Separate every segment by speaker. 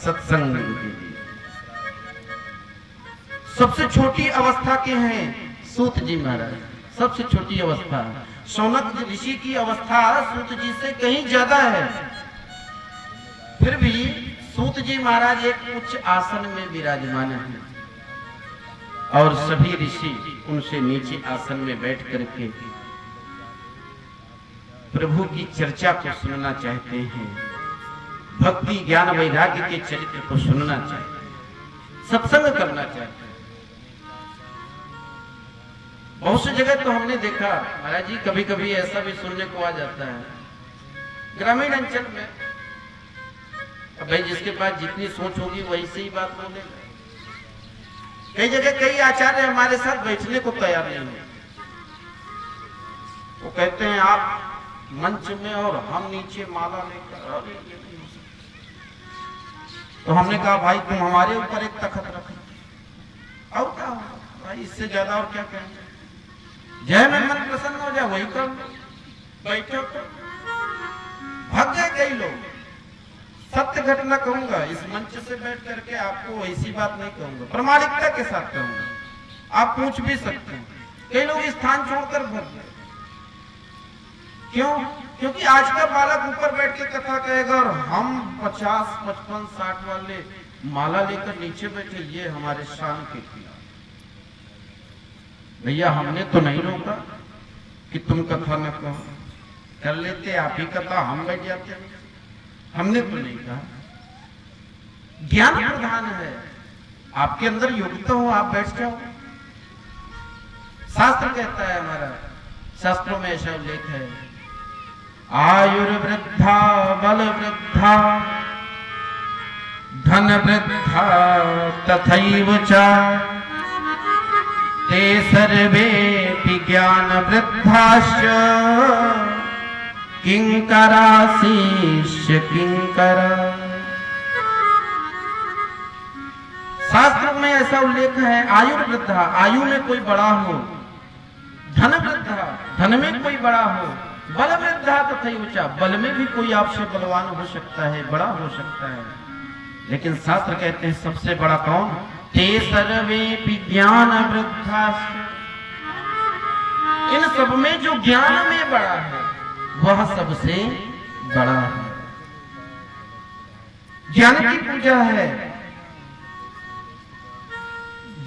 Speaker 1: सत्संग के लिए। सबसे छोटी अवस्था के हैं सूत जी महाराज, सबसे छोटी अवस्था। शौनक ऋषि की अवस्था सूत जी से कहीं ज्यादा है, फिर भी सूत जी महाराज एक उच्च आसन में विराजमान हैं और सभी ऋषि उनसे नीचे आसन में बैठ करके प्रभु की चर्चा को सुनना चाहते हैं, भक्ति ज्ञान वैराग्य के चरित्र को सुनना चाहते हैं, सत्संग करना चाहते हैं। बहुत सी जगह तो हमने देखा महाराज जी, कभी कभी ऐसा भी सुनने को आ जाता है ग्रामीण अंचल में, भाई जिसके पास जितनी सोच होगी वही से ही बात बोलेगा। कई जगह कई आचार्य हमारे साथ बैठने को तैयार नहीं है, वो कहते हैं आप मंच में और हम नीचे माला लेकर। तो हमने कहा भाई तुम हमारे ऊपर एक तखत रखो और क्या भाई, इससे ज्यादा और क्या कहेंगे। जय में मन प्रसन्न हो जाए वही कर, बैठे तो भाग गए कई लोग। सत्य घटना कहूंगा, इस मंच से बैठ करके आपको ऐसी बात नहीं कहूंगा, प्रामाणिकता के साथ कहूंगा। आप पूछ भी सकते हैं, कई लोग स्थान छोड़कर भाग गए। क्यों? क्योंकि आज का बालक ऊपर बैठ के कथा कहेगा और हम 50, 55, 60 वाले माला लेकर नीचे बैठे, ये हमारे शान के खिलाफ। भैया हमने तो नहीं रोका कि तुम कथा न कहो, कर लेते आप ही कथा, हम बैठ जाते, हमने तो नहीं कहा। ज्ञान प्रधान है, आपके अंदर योग्यता हो आप बैठ जाओ। शास्त्र कहता है, हमारा शास्त्रों में ऐसा उल्लेख है, आयुर्वृद्धा बल वृद्धा धन वृद्धा तथैव च ते सर्वेऽपि ज्ञान वृद्धाश्च किंकरा शिष्य किंकरा। शास्त्र में ऐसा उल्लेख है, आयुर्वृद्धा आयु में कोई बड़ा हो, धन वृद्धा धन में कोई बड़ा हो, बल वृद्धा तथैव च बल में भी कोई आपसे बलवान हो सकता है, बड़ा हो सकता है। लेकिन शास्त्र कहते हैं सबसे बड़ा कौन? ते सर्वेऽपि ज्ञान वृद्धाश्च। इन सब में जो ज्ञान में बड़ा है वह सबसे बड़ा है। ज्ञान की पूजा है,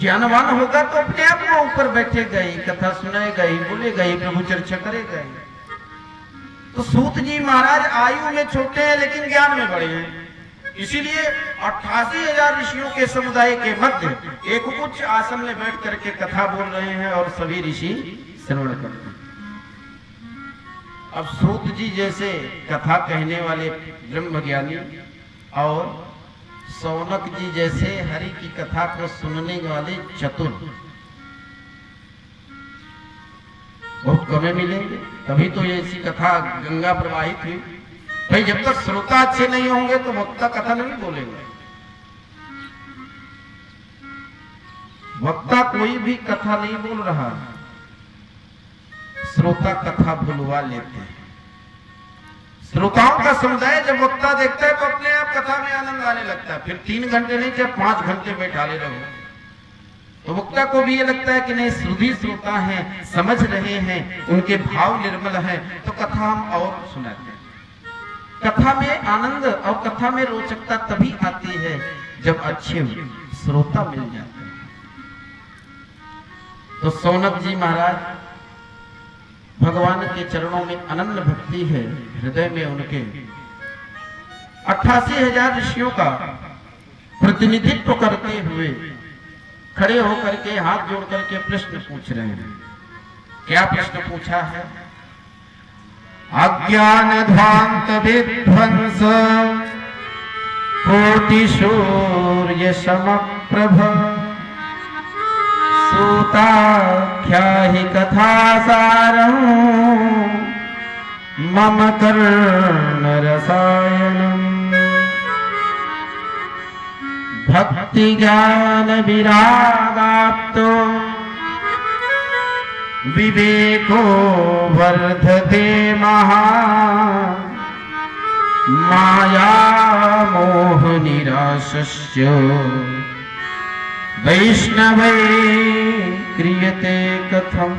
Speaker 1: ज्ञानवान होगा तो अपने आप में ऊपर बैठेगा ही, कथा सुनाएगा ही, बोलेगा ही, प्रभु चर्चा करेगा ही। तो सूत जी महाराज आयु में छोटे हैं लेकिन ज्ञान में बड़े हैं, इसीलिए 88,000 ऋषियों के समुदाय के मध्य एक उच्च आसन में बैठ करके कथा बोल रहे हैं और सभी ऋषि श्रवण करते हैं। अब सूत जी जैसे कथा कहने वाले ब्रह्मज्ञानी और शौनक जी जैसे हरि की कथा को सुनने वाले चतुर बहुत कमे मिलेंगे, तभी तो ये ऐसी कथा गंगा प्रवाहित हुई। भाई जब तक श्रोता अच्छे नहीं होंगे तो वक्ता कथा नहीं बोलेंगे। वक्ता कोई भी कथा नहीं बोल रहा, श्रोता कथा बुलवा लेते हैं। श्रोताओं का समुदाय जब वक्ता देखता है तो अपने आप कथा में आनंद आने लगता है, फिर 3 घंटे नहीं चाहे 5 घंटे बैठा ले रहो, तो वक्ता को भी ये लगता है कि नहीं श्रुति श्रोता हैं, समझ रहे हैं, उनके भाव निर्मल हैं, तो कथा हम और सुनाते हैं। कथा में आनंद और कथा में रोचकता तभी आती है जब अच्छे श्रोता मिल जाते हैं। तो शौनक जी महाराज भगवान के चरणों में अनन्य भक्ति है, हृदय में उनके 88,000 ऋषियों का प्रतिनिधित्व करते हुए खड़े होकर के हाथ जोड़ करके प्रश्न पूछ रहे हैं। क्या प्रश्न पूछा है? अज्ञान ध्वांत विध्वंस कोटि सूर्य समप्रभ सूताख्या हि कथा सारं मम कर्ण रसायनम् भक्ति ज्ञान विरागाप्तो विवेको वर्धते महान् माया मोह निराशस्य वैष्णवे क्रियते कथम।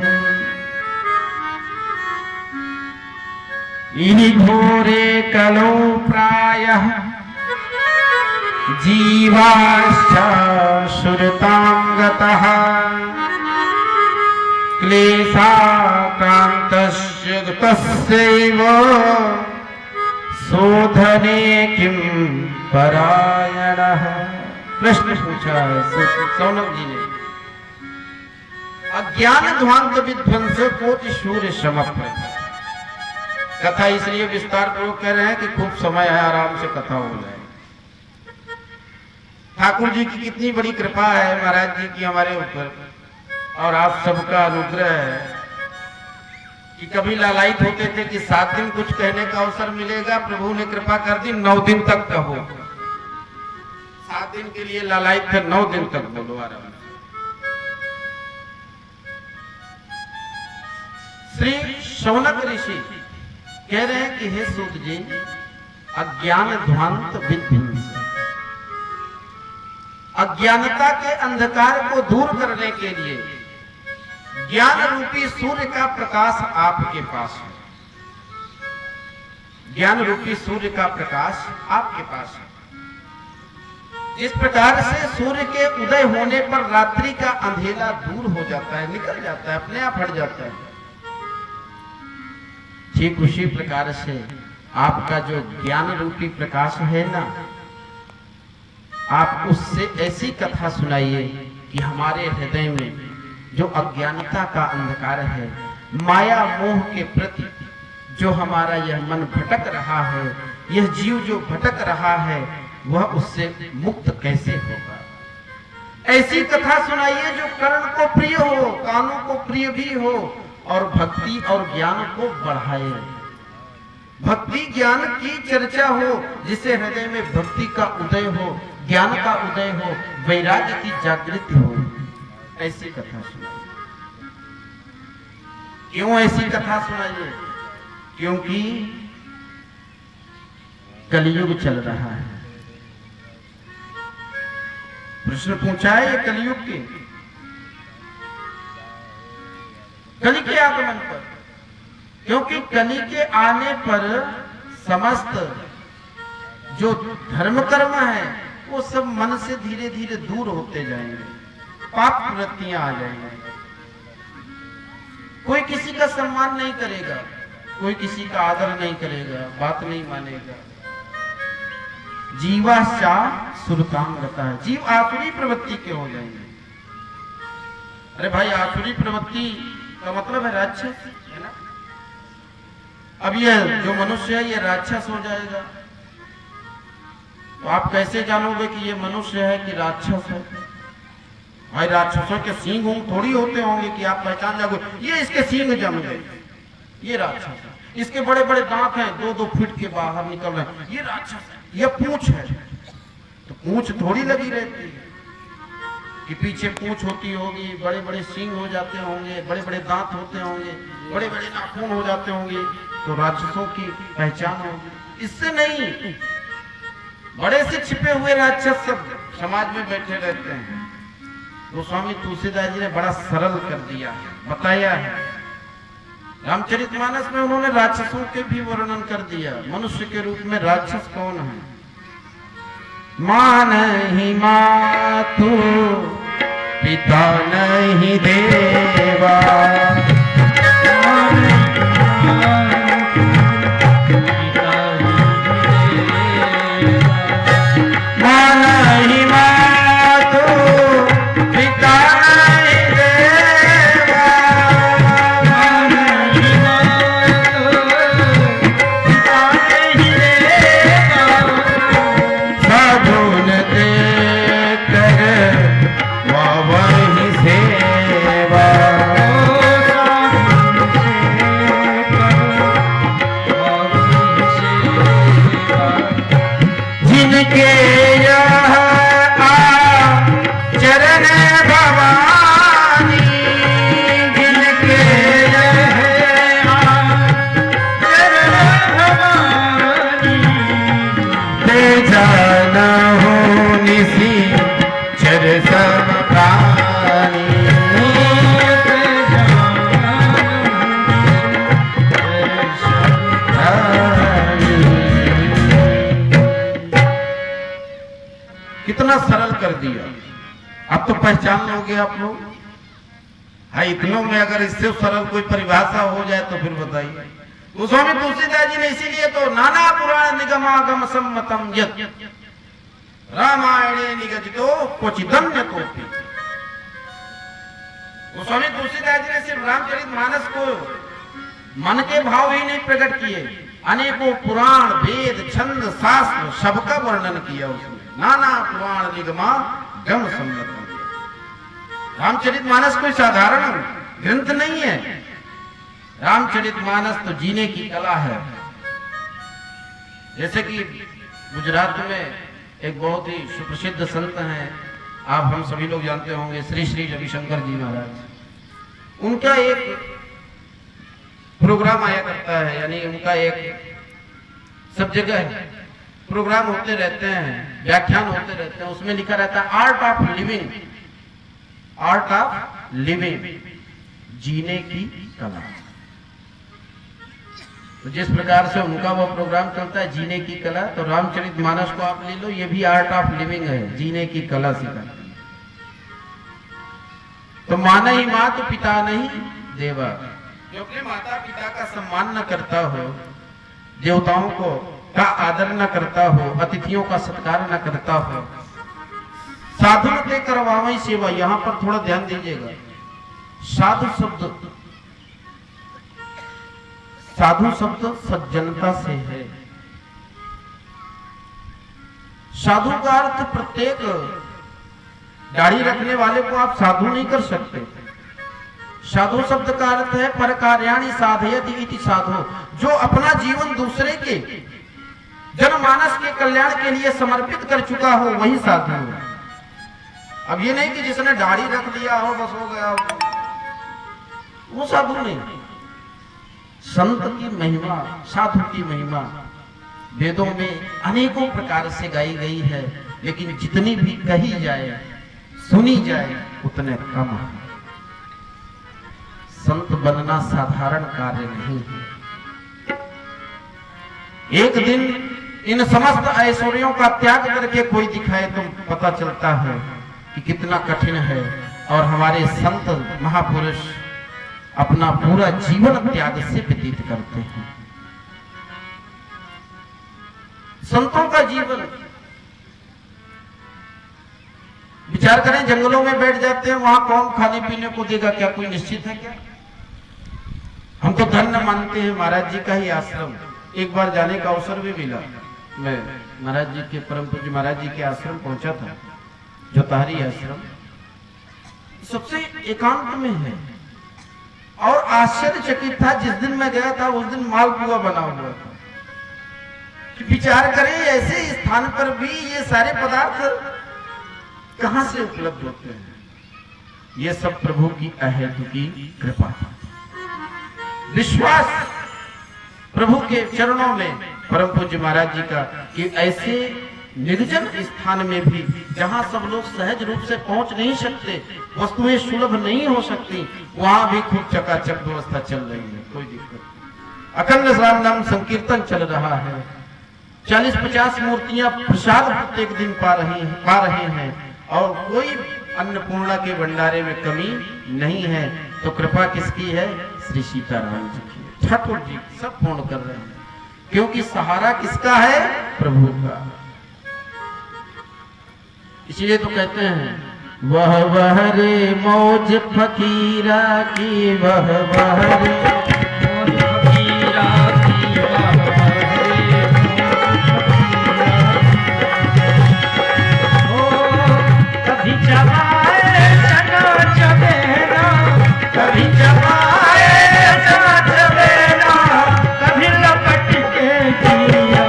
Speaker 1: इहि घोरे कलौ प्रायः जीवाश्च सुरतांगतः क्लेशाक्रान्तस्य गतस्यैव शोधने किं परायणः। प्रश्न पूछा है सौनक जी ने। अज्ञान ध्वांत विध्वंस कोटि सूर्य समप्रभ। कथा इसलिए विस्तार पूर्वक कह रहे हैं कि खूब समय है, आराम से कथा हो जाए। ठाकुर जी की कितनी बड़ी कृपा है महाराज जी की हमारे ऊपर, और आप सबका अनुग्रह है कि कभी लालायित होते थे कि 7 दिन कुछ कहने का अवसर मिलेगा, प्रभु ने कृपा कर दी 9 दिन तक कहो। 7 दिन के लिए लालायित थे, 9 दिन तक बोलो आराम। श्री शौनक ऋषि कह रहे हैं कि हे सूत जी, अज्ञान ध्वांत विध्वंस, अज्ञानता के अंधकार को दूर करने के लिए ज्ञान रूपी सूर्य का प्रकाश आपके पास है। ज्ञान रूपी सूर्य का प्रकाश आपके पास है। जिस प्रकार से सूर्य के उदय होने पर रात्रि का अंधेरा दूर हो जाता है, निकल जाता है, अपने आप हट जाता है, ठीक उसी प्रकार से आपका जो ज्ञान रूपी प्रकाश है ना, आप उससे ऐसी कथा सुनाइए कि हमारे हृदय में जो अज्ञानता का अंधकार है, माया मोह के प्रति जो हमारा यह मन भटक रहा है, यह जीव जो भटक रहा है, वह उससे मुक्त कैसे होगा। ऐसी कथा सुनाइए जो कर्ण को प्रिय हो, कानों को प्रिय भी हो, और भक्ति और ज्ञान को बढ़ाए। भक्ति ज्ञान की चर्चा हो, जिसे हृदय में भक्ति का उदय हो, ज्ञान का उदय हो, वैराग्य की जागृति हो। ऐसी कथा सुनाइए। क्यों ऐसी कथा सुनाइए? क्योंकि कलयुग चल रहा है। प्रश्न पूछा है ये कलयुग के, कलि के आगमन पर। क्योंकि कलि के आने पर समस्त जो धर्म कर्म है वो सब मन से धीरे धीरे दूर होते जाएंगे, पाप वृत्तियां आ जाएंगी। कोई किसी का सम्मान नहीं करेगा, कोई किसी का आदर नहीं करेगा, बात नहीं मानेगा। जीवाश्चा सुरताम रहता है, जीव आसुरी प्रवृत्ति के हो जाएंगे। अरे भाई, आसुरी प्रवृत्ति का मतलब है राक्षस, है ना। अब ये जो मनुष्य है ये राक्षस हो जाएगा, तो आप कैसे जानोगे कि ये मनुष्य है कि राक्षस है? भाई, राक्षसों के सींग ऊंग थोड़ी होते होंगे कि आप पहचान जाओगे ये इसके सींग जम गए, ये राक्षस है। इसके बड़े बड़े दांत हैं, 2-2 फीट के बाहर निकल रहे हैं, ये राक्षस है। ये पूंछ है, तो पूंछ थोड़ी लगी रहती है कि पीछे पूंछ होती होगी, बड़े बड़े सींग हो जाते होंगे, बड़े बड़े दांत होते होंगे, बड़े बड़े नाखून हो जाते होंगे, तो राक्षसों की पहचान होगी। इससे नहीं, बड़े से छिपे हुए राक्षस सब समाज में बैठे रहते हैं। गोस्वामी तुलसीदास जी ने बड़ा सरल कर दिया है, बताया है। रामचरितमानस में उन्होंने राक्षसों के भी वर्णन कर दिया। मनुष्य के रूप में राक्षस कौन है? मां नहीं मातु, पिता नहीं देवा, कितना सरल कर दिया। अब तो पहचान लोगे आप लोग। हाँ, इतनों में अगर इससे सरल कोई परिभाषा हो जाए तो फिर बताइए। गोस्वामी तुलसीदास जी ने इसीलिए तो नाना पुराण निगमागम सम्मतम यत् रामायणे निगदितो क्वचिदन्यतोपि। गोस्वामी तुलसीदास जी ने सिर्फ रामचरितमानस को मन के भाव ही नहीं प्रकट किए, अनेकों पुराण वेद छंद शास्त्र सबका वर्णन किया उसमें। नाना पुराण निगमा गम सम्मतम। रामचरितमानस कोई साधारण ग्रंथ नहीं है। रामचरितमानस तो जीने की कला है। जैसे कि गुजरात में एक बहुत ही सुप्रसिद्ध संत हैं, आप हम सभी लोग जानते होंगे, श्री श्री रविशंकर जी महाराज। उनका एक प्रोग्राम आया करता है, यानी उनका एक सब जगह प्रोग्राम होते रहते हैं, व्याख्यान होते रहते हैं। उसमें लिखा रहता है art of living, art of living, जीने की कला। तो जिस प्रकार से उनका वो प्रोग्राम चलता है जीने की कला, तो रामचरितमानस को आप ले लो, ये भी आर्ट ऑफ लिविंग है, जीने की कला सिखाती है। तो माना ही मात पिता नहीं देवा, जो अपने माता पिता का सम्मान न करता हो, देवताओं को का आदर न करता हो, अतिथियों का सत्कार न करता हो, साधु ते करवावई सेवा। यहां पर थोड़ा ध्यान दीजिएगा। साधु शब्द, साधु शब्द सज्जनता से है। साधु का अर्थ प्रत्येक दाढ़ी रखने वाले को आप साधु नहीं कर सकते। साधु शब्द का अर्थ है पर कार्याणि साधयति इति साधु, जो अपना जीवन दूसरे के जनमानस के कल्याण के लिए समर्पित कर चुका हो वही साधु है। अब ये नहीं कि जिसने दाढ़ी रख लिया हो बस हो गया हो, वो साधु नहीं। संत की महिमा, साधु की महिमा वेदों में अनेकों प्रकार से गाई गई है, लेकिन जितनी भी कही जाए सुनी जाए उतने कम है। संत बनना साधारण कार्य नहीं है। एक दिन इन समस्त ऐश्वर्यों का त्याग करके कोई दिखाए तो पता चलता है कि कितना कठिन है। और हमारे संत महापुरुष अपना पूरा जीवन त्याग से व्यतीत करते हैं। संतों का जीवन, विचार करें, जंगलों में बैठ जाते हैं, वहां कौन खाने पीने को देगा? क्या कोई निश्चित है क्या? हम तो धन्य मानते हैं महाराज जी का ही आश्रम। एक बार जाने का अवसर भी मिला। मैं महाराज जी के, परम पूज्य महाराज जी के आश्रम पहुंचा था, जोतारी आश्रम सबसे एकांत में है। और आश्चर्यचकित था, जिस दिन मैं गया था उस दिन मालपुआ बना हुआ था। कि विचार करें, ऐसे स्थान पर भी ये सारे पदार्थ कहां से उपलब्ध होते हैं? ये सब प्रभु की अहेतु की कृपा। विश्वास प्रभु के चरणों में परम पूज्य महाराज जी का कि ऐसे निर्जन स्थान में भी, जहां सब लोग सहज रूप से पहुंच नहीं सकते, वस्तुएं सुलभ नहीं हो सकती, वहां भी खूब चकाचक व्यवस्था चल रही है, कोई दिक्कत नहीं। अखंड राम नाम संकीर्तन चल रहा है। 40-50 मूर्तियां प्रसाद प्रत्येक दिन पा रहे हैं और कोई अन्नपूर्णा के भंडारे में कमी नहीं है। तो कृपा किसकी है? श्री सीताराम जी की, ठाकुर जी सब पूर्ण कर रहे हैं, क्योंकि सहारा किसका है? प्रभु का। इसलिए तो कहते हैं वह रे मौज फकीरा की, वह रे मौज फकीरा की, कभी चबाए चना चबेना, कभी चबाए चना चबेना, कभी लपट के जिया।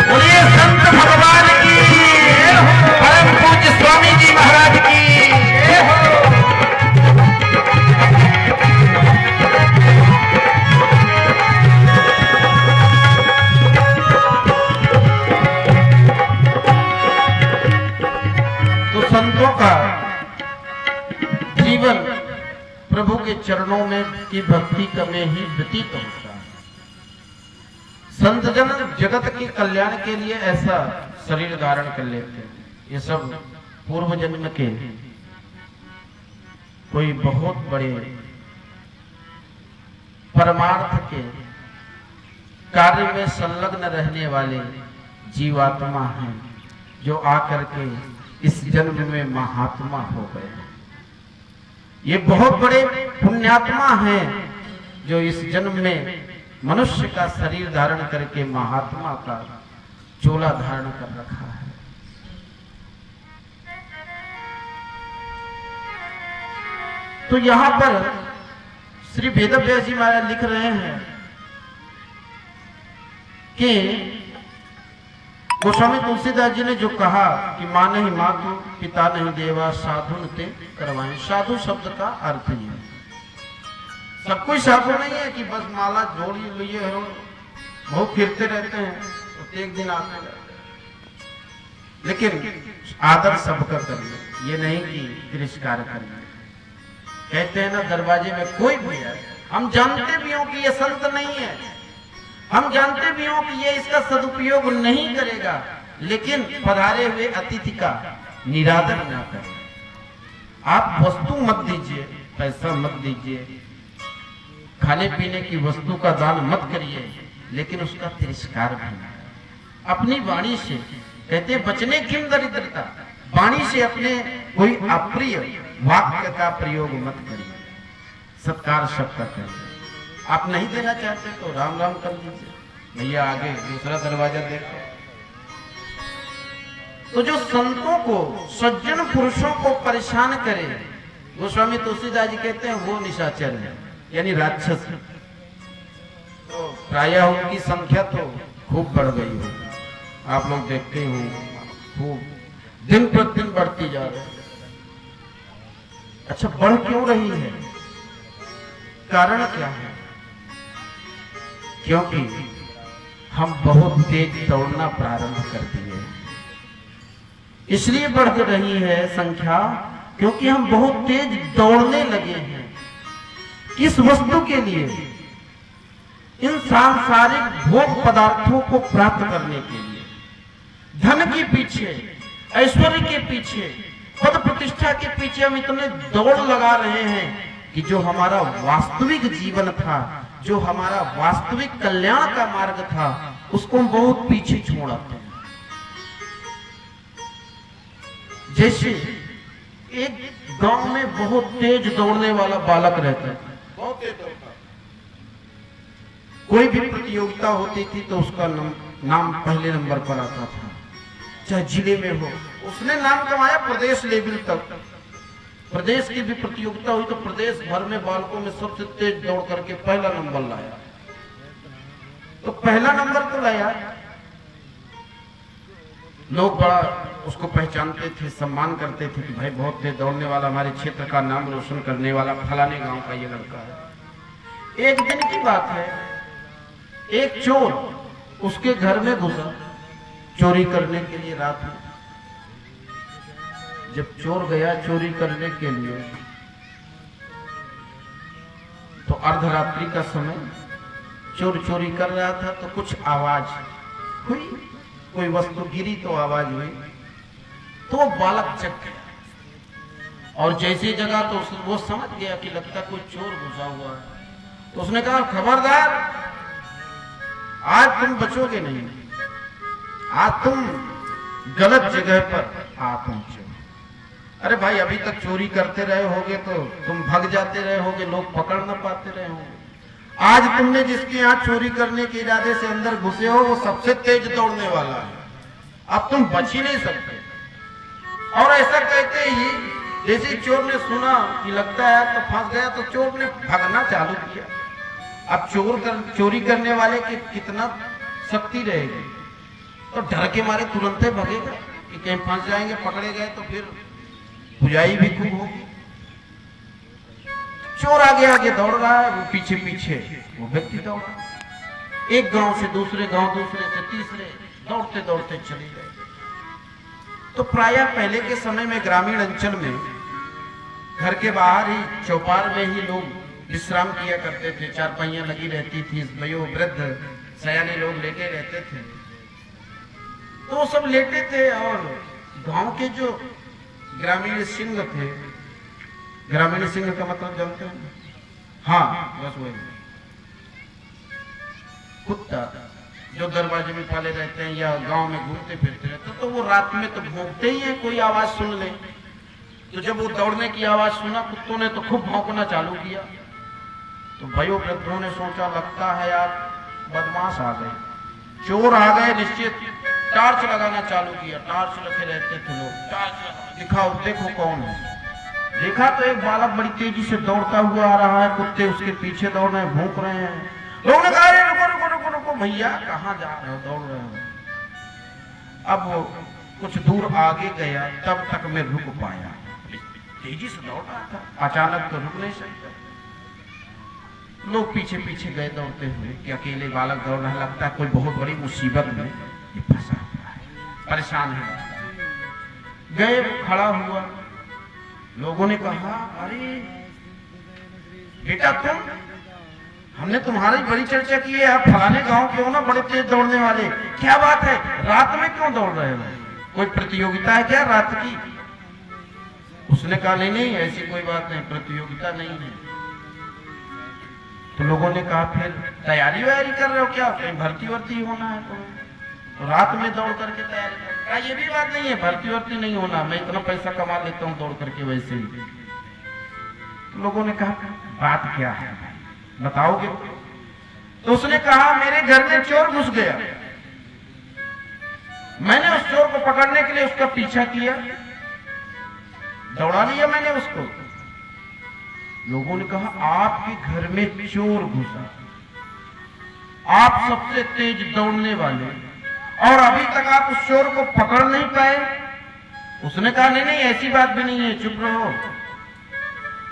Speaker 1: बोलिए संत भगवान की। संतों का जीवन प्रभु के चरणों में की भक्ति में ही व्यतीत होता है। संत जन जगत के कल्याण के लिए ऐसा शरीर धारण कर लेते हैं। ये सब पूर्व जन्म के कोई बहुत बड़े परमार्थ के कार्य में संलग्न रहने वाले जीवात्मा हैं, जो आकर के इस जन्म में महात्मा हो गए। ये बहुत बड़े पुण्यात्मा हैं जो इस जन्म में मनुष्य का शरीर धारण करके महात्मा का चोला धारण कर रखा है। तो यहां पर श्री वेदव्यास जी महाराज लिख रहे हैं कि गोस्वामी तुलसीदास जी ने जो कहा कि मां नहीं मातु पिता नहीं देवा साधु ते करवाएं। साधु शब्द का अर्थ ही है, सब कोई साधु नहीं है कि बस माला जोड़ी लिए हो, बहुत फिरते रहते हैं तो एक दिन आते रहते हैं। लेकिन आदर सबका करना, ये नहीं कि तिरस्कार करना। कहते हैं ना दरवाजे में कोई भी है, हम जानते भी हो कि ये संत नहीं है, हम जानते भी हो कि ये इसका सदुपयोग नहीं करेगा, लेकिन पधारे हुए अतिथि का निरादर ना करें। आप वस्तु मत दीजिए, पैसा मत दीजिए, खाने पीने की वस्तु का दान मत करिए, लेकिन उसका तिरस्कार भी ना। अपनी वाणी से कहते बचने किम दरिद्रता, वाणी से अपने कोई अप्रिय वाक्य का प्रयोग मत करिए, सत्कार सबका करिए। आप नहीं देना चाहते तो राम राम कर लीजिए, भैया आगे दूसरा दरवाजा देखो। तो जो संतों को, सज्जन पुरुषों को परेशान करे, गोस्वामी तुलसीदास जी कहते हैं वो निशाचर है, यानी राक्षस। तो प्रायः उनकी संख्या तो खूब बढ़ गई हो, आप लोग देखते हो, खूब दिन प्रतिदिन बढ़ती जा रही है। अच्छा, बढ़ क्यों रही है? कारण क्या है? क्योंकि हम बहुत तेज दौड़ना प्रारंभ कर दिए, इसलिए बढ़ रही है संख्या, क्योंकि हम बहुत तेज दौड़ने लगे हैं। किस वस्तु के लिए? इन सांसारिक भोग पदार्थों को प्राप्त करने के लिए, धन के पीछे, ऐश्वर्य के पीछे, पद प्रतिष्ठा के पीछे हम इतने दौड़ लगा रहे हैं कि जो हमारा वास्तविक जीवन था, जो हमारा वास्तविक कल्याण का मार्ग था, उसको हम बहुत पीछे छोड़ आते हैं। जैसे एक गांव में बहुत तेज दौड़ने वाला बालक रहता है, बहुत तेज दौड़ता है। कोई भी प्रतियोगिता होती थी तो उसका नाम पहले नंबर पर आता था, चाहे जिले में हो। उसने नाम कमाया प्रदेश लेवल तक। प्रदेश की भी प्रतियोगिता हुई तो प्रदेश भर में बालकों में सबसे तेज दौड़ करके पहला नंबर लाया। तो पहला नंबर तो लाया, लोग बड़ा उसको पहचानते थे, सम्मान करते थे कि भाई बहुत तेज दौड़ने वाला, हमारे क्षेत्र का नाम रोशन करने वाला फलाने गांव का ये लड़का है। एक दिन की बात है, एक चोर उसके घर में घुसा चोरी करने के लिए। रात में जब चोर गया चोरी करने के लिए, तो अर्धरात्रि का समय, चोर चोरी कर रहा था तो कुछ आवाज हुई, कोई वस्तु गिरी तो आवाज हुई, तो वो बालक चक गया और जैसी जगह तो वो समझ गया कि लगता कोई चोर घुसा हुआ है। तो उसने कहा खबरदार, आज तुम बचोगे नहीं, आज तुम गलत जगह पर आ पहुंचे। अरे भाई, अभी तक चोरी करते रहे होगे तो तुम भाग जाते रहे होगे, लोग पकड़ ना पाते रहे होंगे। आज तुमने जिसके यहाँ चोरी करने के इरादे से अंदर घुसे हो, वो सबसे तेज दौड़ने वाला है, अब तुम बच ही नहीं सकते। और ऐसा कहते ही जैसे चोर ने सुना कि लगता है तो फंस गया, तो चोर ने भागना चालू किया। अब चोरी करने वाले की कितना शक्ति रहेगी, तो डर के मारे तुरंत ही भागेगा कि कहीं फंस जाएंगे, पकड़े गए तो फिर बुझाई भी खूब होगी। चोर आगे आगे दौड़ रहा है, वो पीछे पीछे वो व्यक्ति दौड़ रहा है। एक गांव से दूसरे गांव, दूसरे से तीसरे, दौड़ते दौड़ते चले गए। तो प्रायः पहले के समय में ग्रामीण अंचल में घर के बाहर ही चौपाल में ही लोग विश्राम किया करते थे। चारपाइयां लगी रहती थी, वयो वृद्ध सयाने लोग लेटे रहते थे, तो वो सब लेटे थे। और गांव के जो ग्रामीण सिंह थे, ग्रामीण सिंह का मतलब जानते हैं? हाँ, बस वही कुत्ता जो दरवाजे में पाले रहते हैं या गांव में घूमते फिरते रहते, तो वो रात में तो भौंकते ही है, कोई आवाज सुन ले। तो जब वो दौड़ने की आवाज सुना कुत्तों ने तो खूब भौंकना चालू किया। तो भयो वृद्धों ने सोचा लगता है यार बदमाश आ गए, चोर आ गए निश्चित। टार्च लगाना चालू किया, टार्च रखे रहते थे लोग, टार्च दिखाओ देखो कौन है। देखा तो एक बालक बड़ी तेजी से दौड़ता हुआ आ रहा है, कुत्ते उसके पीछे दौड़ रहे हैं, भौंक रहे हैं। लोगों ने कहा रुको रुको रुको रुको भैया, कहाँ जा रहे हो, दौड़ रहे हो। अब वो कुछ दूर आगे गया, तब तक मैं रुक पाया, तेजी से दौड़ रहा था, अचानक तो रुक नहीं सकता। लोग पीछे पीछे गए दौड़ते हुए कि अकेले बालक दौड़ रहा, लगता है कोई बहुत बड़ी मुसीबत में ये फंसा हुआ है, परेशान है। गए, वो खड़ा हुआ, लोगों ने कहा अरे बेटा तुम, हमने तुम्हारी बड़ी चर्चा की है, आप फलाने गांव के हो ना, बड़े तेज दौड़ने वाले, क्या बात है, रात में क्यों दौड़ रहे हो, कोई प्रतियोगिता है क्या रात की? उसने कहा नहीं नहीं ऐसी कोई बात नहीं, प्रतियोगिता नहीं है। तो लोगों ने कहा फिर तैयारी वैयारी कर रहे हो क्या, कहीं भर्ती वर्ती होना है तो रात में दौड़ करके तैयारी कर? कहा ये भी बात नहीं है, भर्ती वर्ती नहीं होना, मैं इतना पैसा कमा लेता हूँ दौड़ करके वैसे ही। तो लोगों ने कहा बात क्या है बताओगे? तो उसने कहा मेरे घर में चोर घुस गया, मैंने उस चोर को पकड़ने के लिए उसका पीछा किया, दौड़ा लिया मैंने उसको। लोगों ने कहा आपके घर में चोर घुसा, आप सबसे तेज दौड़ने वाले, और अभी तक आप उस चोर को पकड़ नहीं पाए? उसने कहा नहीं नहीं ऐसी बात भी नहीं है, चुप रहो।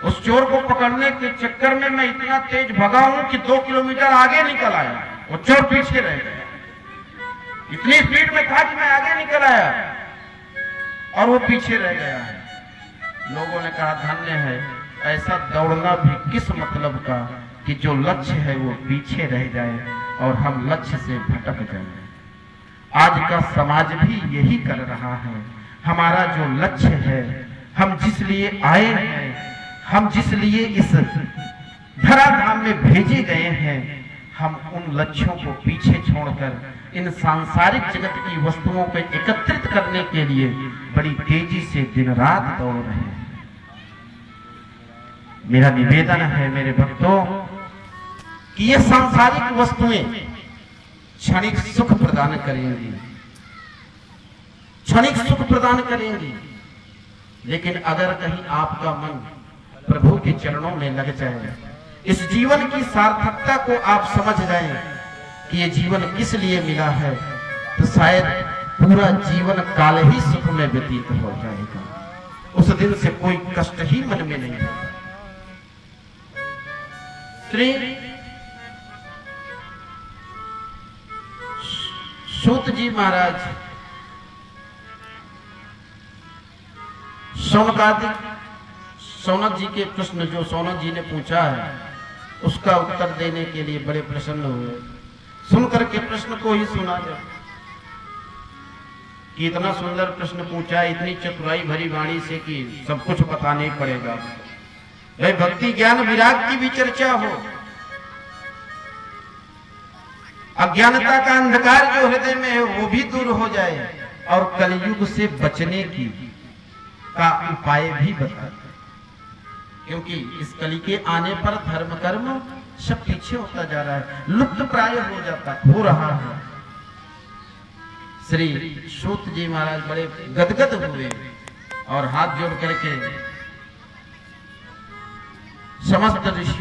Speaker 1: उस चोर को पकड़ने के चक्कर में मैं इतना तेज भगा हूं कि 2 किलोमीटर आगे निकल आया, वो चोर पीछे रह गया। इतनी स्पीड में था कि मैं आगे निकल आया और वो पीछे रह गया है। लोगों ने कहा धन्य है, ऐसा दौड़ना भी किस मतलब का कि जो लक्ष्य है वो पीछे रह जाए और हम लक्ष्य से भटक जाए। आज का समाज भी यही कर रहा है। हमारा जो लक्ष्य है, हम जिस लिए आए हैं, हम जिस लिए इस धराधाम में भेजे गए हैं, हम उन लक्ष्यों को पीछे छोड़कर इन सांसारिक जगत की वस्तुओं को एकत्रित करने के लिए बड़ी तेजी से दिन रात दौड़ रहे हैं। मेरा निवेदन है मेरे भक्तों कि ये सांसारिक वस्तुएं क्षणिक सुख प्रदान करेंगी, क्षणिक सुख प्रदान करेंगी, लेकिन अगर कहीं आपका मन प्रभु के चरणों में लग जाए, इस जीवन की सार्थकता को आप समझ जाएं कि ये जीवन किस लिए मिला है, तो शायद पूरा जीवन काल ही सुख में व्यतीत हो जाएगा। उस दिन से कोई कष्ट ही मन में नहीं होगा। श्री सूत जी महाराज सौनक जी के प्रश्न जो सौनक जी ने पूछा है उसका उत्तर देने के लिए बड़े प्रसन्न हुए। सुनकर के प्रश्न को ही सुना जाए कि इतना सुंदर प्रश्न पूछा, इतनी चतुराई भरी वाणी से कि सब कुछ बताना ही पड़ेगा। भाई भक्ति ज्ञान विराग की भी चर्चा हो, अज्ञानता का अंधकार जो हृदय में है वो भी दूर हो जाए, और कलयुग से बचने की का उपाय भी बता, क्योंकि इस कली के आने पर धर्म कर्म सब पीछे होता जा रहा है, लुप्त प्राय हो रहा है। श्री सूत जी महाराज बड़े गदगद हुए और हाथ जोड़ करके समस्त ऋषि